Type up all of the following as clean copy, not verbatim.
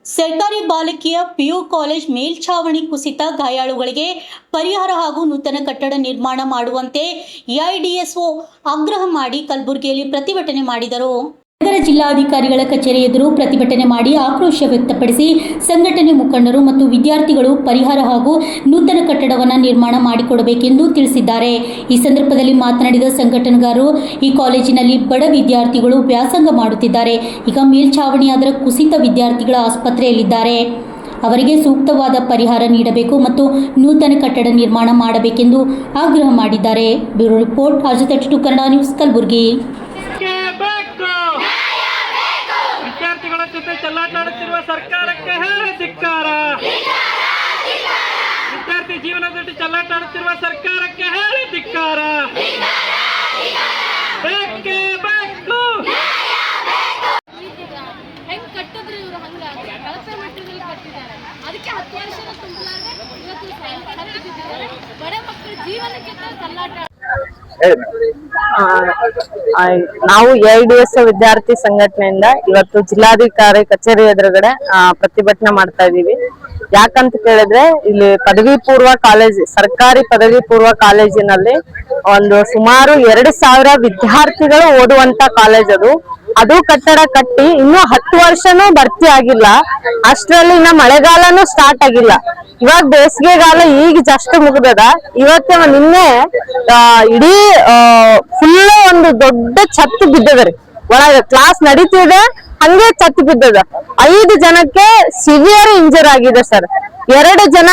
ಸರ್ಕಾರಿ ಬಾಲಕಿಯ PU college ಮೇಲ್ಛಾವಣಿ ಕುಸಿತ ಗಾಯಾಳುಗಳಿಗೆ ಪರಿಹಾರ ಹಾಗೂ ನೂತನ ಕಟ್ಟಡ ನಿರ್ಮಾಣ ಮಾಡುವಂತೆ ಎಐಡಿಎಸ್ಒ ಆಗ್ರಹ ಮಾಡಿ ಕಲಬುರಗಿಯಲ್ಲಿ ಪ್ರತಿಭಟನೆ ಮಾಡಿದರು. ನಗರ ಜಿಲ್ಲಾಧಿಕಾರಿಗಳ ಕಚೇರಿ ಎದುರು ಪ್ರತಿಭಟನೆ ಮಾಡಿ ಆಕ್ರೋಶ ವ್ಯಕ್ತಪಡಿಸಿ ಸಂಘಟನೆ ಮುಖಂಡರು ಮತ್ತು ವಿದ್ಯಾರ್ಥಿಗಳು ಪರಿಹಾರ ಹಾಗೂ ನೂತನ ಕಟ್ಟಡವನ್ನು ನಿರ್ಮಾಣ ಮಾಡಿಕೊಡಬೇಕೆಂದು ತಿಳಿಸಿದ್ದಾರೆ. ಈ ಸಂದರ್ಭದಲ್ಲಿ ಮಾತನಾಡಿದ ಸಂಘಟನೆಗಾರರು, ಈ ಕಾಲೇಜಿನಲ್ಲಿ ಬಡ ವಿದ್ಯಾರ್ಥಿಗಳು ವ್ಯಾಸಂಗ ಮಾಡುತ್ತಿದ್ದಾರೆ. ಈಗ ಮೇಲ್ಛಾವಣಿಯಾದ ಕುಸಿತ ವಿದ್ಯಾರ್ಥಿಗಳ ಆಸ್ಪತ್ರೆಯಲ್ಲಿದ್ದಾರೆ. ಅವರಿಗೆ ಸೂಕ್ತವಾದ ಪರಿಹಾರ ನೀಡಬೇಕು ಮತ್ತು ನೂತನ ಕಟ್ಟಡ ನಿರ್ಮಾಣ ಮಾಡಬೇಕೆಂದು ಆಗ್ರಹ ಮಾಡಿದ್ದಾರೆ. Bureau report RJ32 Kannada news Kalaburagi. ವಿದ್ಯಾರ್ಥಿಗಳ ಜೊತೆ ಚೆಲ್ಲಾಟಾಡುತ್ತಿರುವ ಸರ್ಕಾರಕ್ಕೆ ಹೇಳಿ ಧಿಕ್ಕಾರ. ವಿದ್ಯಾರ್ಥಿ ಜೀವನದಲ್ಲಿ ಚೆಲ್ಲಾಟಾಡುತ್ತಿರುವ ಸರ್ಕಾರಕ್ಕೆ ಹೇಳಿ ಧಿಕ್ಕಾರ. ಬೇಕೇ ಬೇಕು. ಹೆಂಗ್ ಕಟ್ಟಿದ್ರು ಇವರು ಹಂಗ ಕಳಪೆ ಮಟ್ಟದಲ್ಲಿ ಕಟ್ಟಿದ್ದಾರೆ. ಅದಕ್ಕೆ 10 ವರ್ಷದ ತುಂಬಲಾರ್ದೆ ಇವತ್ತು ಬಡ ಮಕ್ಕಳ ಜೀವನಕ್ಕೆ ಚೆಲ್ಲಾಟ. ನಾವು ಎಐಡಿಎಸ್ ವಿದ್ಯಾರ್ಥಿ ಸಂಘಟನೆಯಿಂದ ಇವತ್ತು ಜಿಲ್ಲಾಧಿಕಾರಿ ಕಚೇರಿ ಎದುರುಗಡೆ ಪ್ರತಿಭಟನೆ ಮಾಡ್ತಾ ಇದೀವಿ. ಯಾಕಂತ ಕೇಳಿದ್ರೆ ಇಲ್ಲಿ ಪದವಿ ಪೂರ್ವ ಕಾಲೇಜ್, ಸರ್ಕಾರಿ ಪದವಿ ಪೂರ್ವ ಕಾಲೇಜಿನಲ್ಲಿ ಒಂದು ಸುಮಾರು 2000 ವಿದ್ಯಾರ್ಥಿಗಳು ಓದುವಂತ ಕಾಲೇಜ್ ಅದು ಕಟ್ಟಡ ಕಟ್ಟಿ ಇನ್ನು 10 ವರ್ಷನೂ ಭರ್ತಿ ಆಗಿಲ್ಲ. ಅಷ್ಟರಲ್ಲಿ ಇನ್ನ ಮಳೆಗಾಲನೂ ಸ್ಟಾರ್ಟ್ ಆಗಿಲ್ಲ. ಇವಾಗ ಬೇಸಿಗೆಗಾಲ ಈಗ ಜಸ್ಟ್ ಮುಗ್ದದ. ಇವತ್ತೇ ನಿನ್ನೆ ಇಡೀ ಫುಲ್ ಒಂದು ದೊಡ್ಡ ಛತ್ತು ಬಿದ್ದದ್ರಿ. ಒಳಗ ಕ್ಲಾಸ್ ನಡೀತಿದೆ, ಹಂಗೆ ಛತ್ತು ಬಿದ್ದದ. 5 ಜನಕ್ಕೆ ಸಿವಿಯರ್ ಇಂಜರ್ ಆಗಿದೆ ಸರ್. 2 ಜನ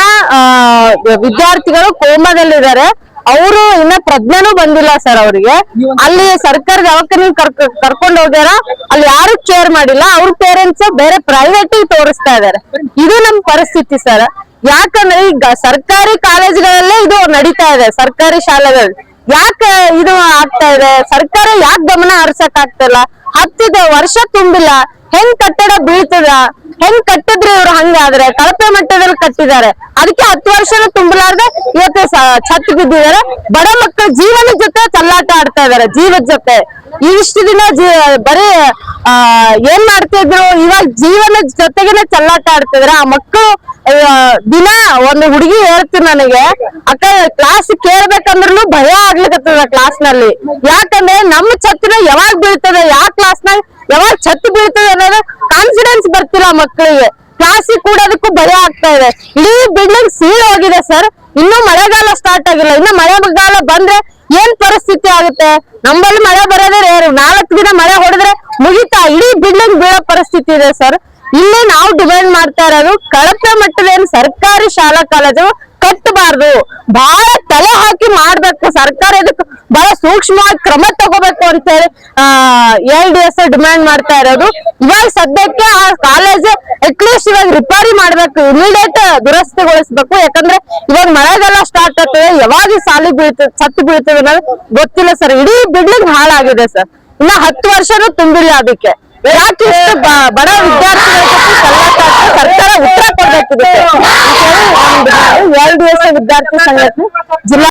ವಿದ್ಯಾರ್ಥಿಗಳು ಕೋಮಾದಲ್ಲಿದ್ದಾರೆ. ಅವರು ಇನ್ನ ಪ್ರಜ್ಞೆನೂ ಬಂದಿಲ್ಲ ಸರ್. ಅವ್ರಿಗೆ ಅಲ್ಲಿ ಸರ್ಕಾರಿ ದವಾಖಾನೆ ಕರ್ಕೊಂಡು ಹೋಗ್ಯಾರ. ಅಲ್ಲಿ ಯಾರು ಕೇರ್ ಮಾಡಿಲ್ಲ. ಅವ್ರ ಪೇರೆಂಟ್ಸ್ ಬೇರೆ ಪ್ರೈವೇಟ್ ತೋರಿಸ್ತಾ ಇದಾರೆ. ಇದು ನಮ್ ಪರಿಸ್ಥಿತಿ ಸರ್. ಯಾಕಂದ್ರೆ ಈಗ ಸರ್ಕಾರಿ ಕಾಲೇಜ್ಗಳಲ್ಲೇ ಇದು ನಡೀತಾ ಇದೆ. ಸರ್ಕಾರಿ ಶಾಲೆಗಳು ಯಾಕೆ ಇದು ಆಗ್ತಾ ಇದೆ? ಸರ್ಕಾರ ಯಾಕೆ ಗಮನ ಹರಿಸಕ್ ಆಗ್ತಿಲ್ಲ? 10 ವರ್ಷ ತುಂಬಿಲ್ಲ. ಹೆಂಗ್ ಕಟ್ಟಡ ಬೀಳ್ತದ? ಹೆಂಗ್ ಕಟ್ಟಿದ್ರೆ ಇವ್ರು? ಹಂಗಾದ್ರೆ ಕಳಪೆ ಮಟ್ಟದಲ್ಲಿ ಕಟ್ಟಿದ್ದಾರೆ. ಅದಕ್ಕೆ 10 ವರ್ಷನೂ ತುಂಬಲಾರ್ದೆ ಇವತ್ತು ಛತ್ ಬಿದ್ದಿದ್ದಾರೆ. ಬಡ ಮಕ್ಕಳ ಜೀವನದ ಜೊತೆ ಚೆಲ್ಲಾಟ ಆಡ್ತಾ ಇದಾರೆ, ಜೀವದ ಜೊತೆ. ಇಷ್ಟು ದಿನ ಬರೀ ಏನ್ ಮಾಡ್ತಿದ್ರು, ಇವಾಗ ಜೀವನದ ಜೊತೆಗೇನೆ ಚೆಲ್ಲಾಟ ಆಡ್ತಿದ್ರೆ ಆ ಮಕ್ಕಳು. ದಿನ ಒಂದು ಹುಡುಗಿ ಹೇಳ್ತೀನಿ ನನಗೆ, ಅಕ್ಕ ಕ್ಲಾಸ್ ಕೇಳ್ಬೇಕಂದ್ರೂ ಭಯ ಆಗ್ಲಿಕ್ಕತ್ತದ ಕ್ಲಾಸ್ ನಲ್ಲಿ. ಯಾಕಂದ್ರೆ ನಮ್ಮ ಛತ್ತಿನ ಯಾವಾಗ ಬೀಳ್ತದೆ, ಯಾವ ಕ್ಲಾಸ್ನಾಗ ಯಾವಾಗ ಛತ್ ಬೀಳ್ತದೆ ಅನ್ನೋದು ಕಾನ್ಫಿಡೆನ್ಸ್ ಬರ್ತಿಲ್ಲ ಮಕ್ಕಳಿಗೆ. ಕ್ಲಾಸಿಗೆ ಕೂಡೋದಕ್ಕೂ ಭಯ ಆಗ್ತಾ ಇದೆ. ಇಡೀ ಬಿಲ್ಡಿಂಗ್ ಸೀಲ್ ಹೋಗಿದೆ ಸರ್. ಇನ್ನು ಮಳೆಗಾಲ ಸ್ಟಾರ್ಟ್ ಆಗಿಲ್ಲ. ಇನ್ನು ಮಳೆಗಾಲ ಬಂದ್ರೆ ಏನ್ ಪರಿಸ್ಥಿತಿ ಆಗುತ್ತೆ? ನಮ್ಮಲ್ಲಿ ಮಳೆ ಬರೋದೇ ರೇರು. 4 ದಿನ ಮಳೆ ಹೊಡೆದ್ರೆ ಮುಗಿತಾ, ಇಡೀ ಬಿಲ್ಡಿಂಗ್ ಬೀಳೋ ಪರಿಸ್ಥಿತಿ ಇದೆ ಸರ್. ಇಲ್ಲಿ ನಾವು ಡಿಮ್ಯಾಂಡ್ ಮಾಡ್ತಾ ಇರೋದು, ಕಳಪೆ ಮಟ್ಟದ ಸರ್ಕಾರಿ ಶಾಲಾ ಕಾಲೇಜು ಕಟ್ಟಬಾರ್ದು. ಬಹಳ ತಲೆ ಹಾಕಿ ಮಾಡ್ಬೇಕು ಸರ್ಕಾರ. ಇದಕ್ಕೆ ಬಹಳ ಸೂಕ್ಷ್ಮವಾಗಿ ಕ್ರಮ ತಗೋಬೇಕು ಅಂತ ಹೇಳಿ ಎಐಡಿಎಸ್ ಡಿಮ್ಯಾಂಡ್ ಮಾಡ್ತಾ ಇರೋದು. ಇವಾಗ ಸದ್ಯಕ್ಕೆ ಆ ಕಾಲೇಜ್ ಅಟ್ಲೀಸ್ಟ್ ಇವಾಗ ರಿಪೇರಿ ಮಾಡ್ಬೇಕು, ಇಮಿಡಿಯೇಟ್ ದುರಸ್ತಿಗೊಳಿಸ್ಬೇಕು. ಯಾಕಂದ್ರೆ ಇವಾಗ ಮಳೆಗಾಲ ಸ್ಟಾರ್ಟ್ ಆಗ್ತದೆ. ಯಾವಾಗ ಸಾಲಿ ಬೀಳ್ತದೆ, ಛತ್ತು ಬೀಳ್ತದೆ ಅನ್ನೋದು ಗೊತ್ತಿಲ್ಲ ಸರ್. ಇಡೀ ಬಿಲ್ಡಿಂಗ್ ಹಾಳಾಗಿದೆ ಸರ್. ಇನ್ನ 10 ವರ್ಷನೂ ತುಂಬಿಲ್ಲ. ಅದಕ್ಕೆ ಯಾಕೆ ಇಷ್ಟು ಬಡ ವಿದ್ಯಾರ್ಥಿಗಳ ಸರ್ಕಾರ ಉತ್ತರ ಕೊಡ್ಬೇಕಿದೆ. ಎಐಡಿಎಸ್ ವಿದ್ಯಾರ್ಥಿ ಸಂಘಟನೆ ಜಿಲ್ಲಾ